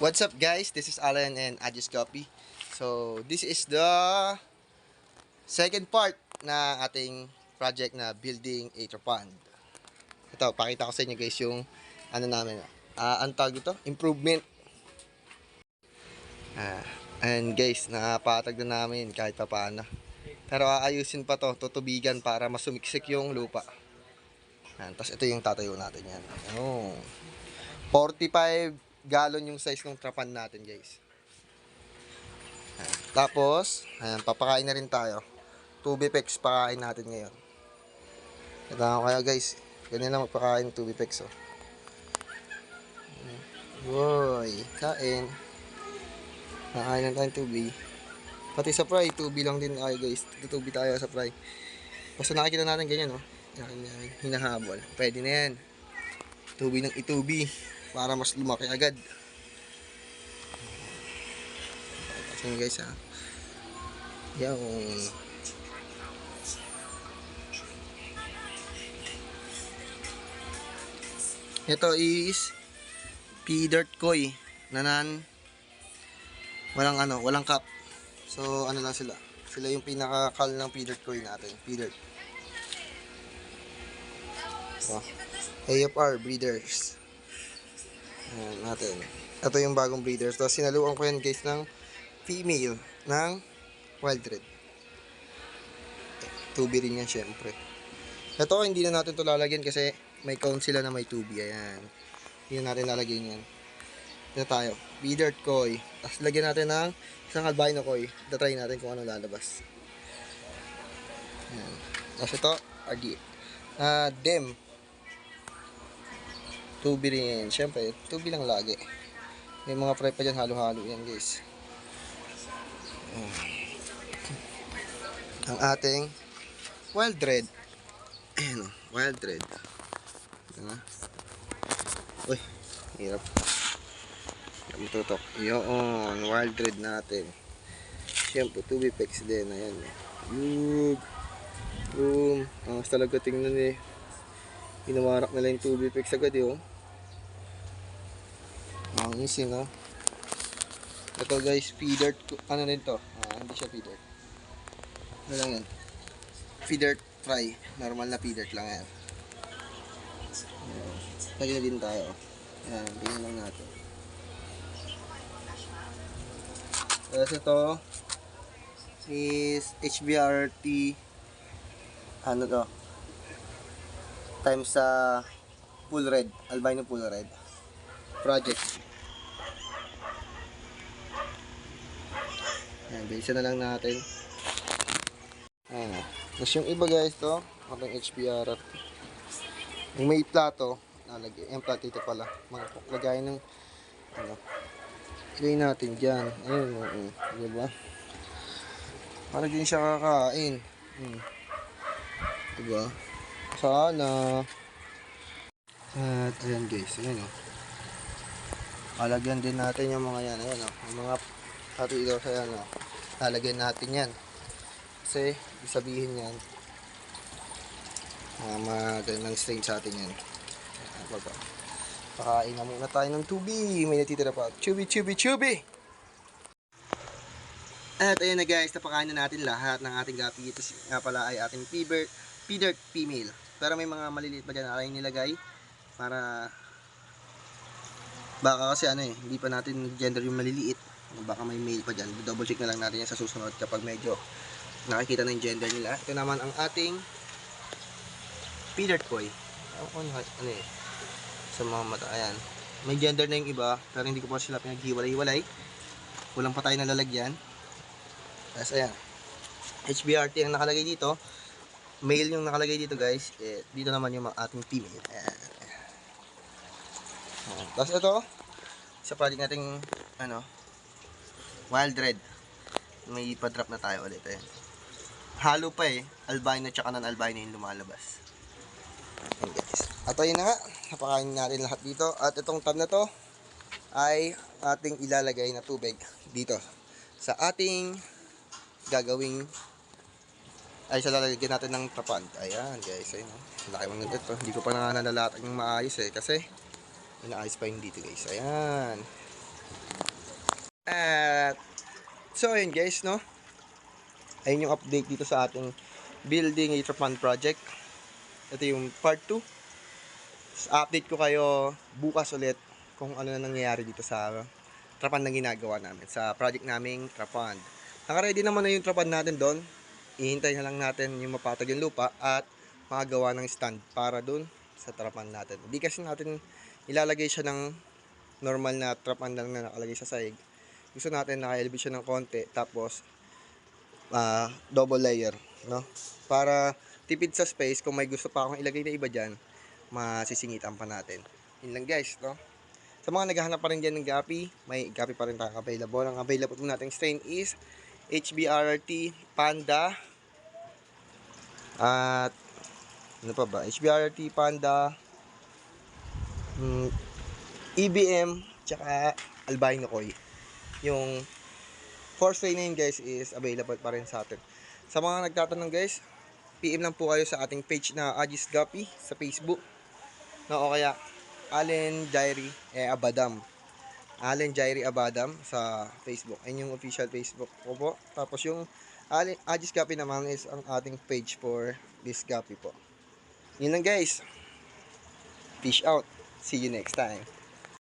What's up guys? This is Alan and Adjust Copy. So, this is the second part na ating project na building a pond. Ito, pakita ko sa inyo guys yung ano namin. Ang tawag ito? Improvement. And guys, napatag na namin kahit pa paano. Pero aayusin pa to, tutubigan para masumiksik yung lupa. Tapos ito yung tatayo natin yan. Oh. 45 gallon yung size ng trapan natin guys. Tapos, ayan, papakain na rin tayo. Tubipex pakain natin ngayon. Ito ako kaya guys. Ganyan lang magpakain ng Tubipex. Oh. Woy, kain. Nakain lang tayong tubi. Pati sa fry, tubi lang din tayo guys. Tutubi tayo sa fry. Basta nakikita natin ganyan, no? Hinahabol. Pwede na yan. Tubi ng itubi. Para mas lumaki agad. Kasi guys, ha. Yung ito is P-dirt koi nanan walang cup. So ano lang sila. Sila yung pinaka-kal ng P-dirt koi natin. P-dirt. So, AFR breeders. Ayan natin. Ito yung bagong breeders. Tapos sinaluan ko yan guys ng female ng wild red. Tubi rin yan syempre. Ito hindi na natin to lalagyan kasi may count sila na may tubi. Ayan. Hindi na natin lalagyan yan. Ito tayo. P-dirt koi. Tapos lagyan natin ng isang albino koi. Try natin kung ano lalabas. Ayan. Tapos ito, RD. Dem. Tubi rin. Siyempre, tubi lang lagi. May mga fry pa dyan, halo-halo yan guys. Ang ating wild red. Ayan o, wild red. Diba? Uy, hirap. Tutok. Yun, wild red natin. Siyempre, Tubipex din. Ayan. Yug. Boom. Ang talaga tingnan eh. Inawarak nila yung Tubipex agad yun. Ang easy, no? Ito guys, feeder. Ano rin to? Hindi siya feeder. Ano lang yan? Feeder fry. Normal na feeder lang yan. Lagyan na din tayo. Ayan, tingnan lang natin. Tapos ito is HBRT ano to? Times sa full red. Albino full red. Project. Ayan, bilisan na lang natin. Ayan. Tapos yung iba guys to, ating HBRT. Yung may plato, nalagay. Yung plato ito pala. Lagay ng ano. Ilagay natin dyan. Ayun, diba? Para din siya kakain. Diba? Sana. At ayan guys, ayan o. Lalagyan din natin yung mga yan. Ayan o. Yung mga plato ito sa yan o. Lalagyan natin yan. Kasi, sabihin yan. Magandang strain sa atin yan. Pakain na muna tayo ng tubi. May natitira pa. Chubi, chubi, chubi! At ayun na guys, napakain na natin lahat ng ating gapi. Ito nga pala ay ating P-dirt female. Pero may mga maliliit pa dyan na aking nilagay. Para baka kasi ano hindi pa natin gender yung maliliit. Baka may male pa dyan. Double check na lang natin yan sa susunod kapag medyo nakikita na yung gender nila. Ito naman ang ating P-dirt koi. Ano eh? Sa mga mata. Ayan. May gender na yung iba. Pero hindi ko pa sila pinaghiwalay-hiwalay. Kulang pa tayo nalalagyan. Tapos ayan. HBRT ang nakalagay dito. Male yung nakalagay dito guys. Dito naman yung ating female. Ayan. Tapos ito. Isa pa din nating ano, wild red. May pa-drop na tayo ulit. Ayan. Halo pa eh. Albino tsaka non-albino yung lumalabas. Ayan guys. At ayun na nga. Napakain natin lahat dito. At itong tab na to ay ating ilalagay na tubig dito sa ating gagawing ay sa lalagyan natin ng trapan. Ayan guys, ayun, laki mga ito. Hindi ko pa nalalatag ng maayos kasi inaayos pa yung dito guys. Ayan. So, ayun guys, no? Ayun yung update dito sa ating building Trapan project. Ito yung part 2. Update ko kayo bukas ulit kung ano na nangyayari dito sa Trapan na ginagawa namin. Sa project naming Trapan. Naka-ready naman na yung Trapan natin doon. Ihintay na lang natin yung mapatag yung lupa at makagawa ng stand para doon sa Trapan natin. Hindi kasi natin ilalagay siya ng normal na Trapan lang na nakalagay sa sahig. Gusto natin naka-elevate siya ng konti tapos double layer, no? Para tipid sa space, kung may gusto pa akong ilagay na iba dyan, masisingitan pa natin. Yun lang guys, no? Sa mga naghahanap pa rin dyan ng gapi, may gapi pa rin tayo available. Ang available po nating strain is HBRT, Panda, at ano pa ba? HBRT, Panda, EBM, tsaka Albino Koi. Yung 4 strain na yun guys is available pa rin sa atin. Sa mga nagtatanong guys, PM lang po kayo sa ating page na Agis Gapi sa Facebook. No, o kaya Allen Jairi Abadam. Allen Jairi Abadam sa Facebook. Ayun yung official Facebook ko po. Tapos yung Agis Gapi naman is ang ating page for this Gapi po. Yun lang guys. Peace out. See you next time.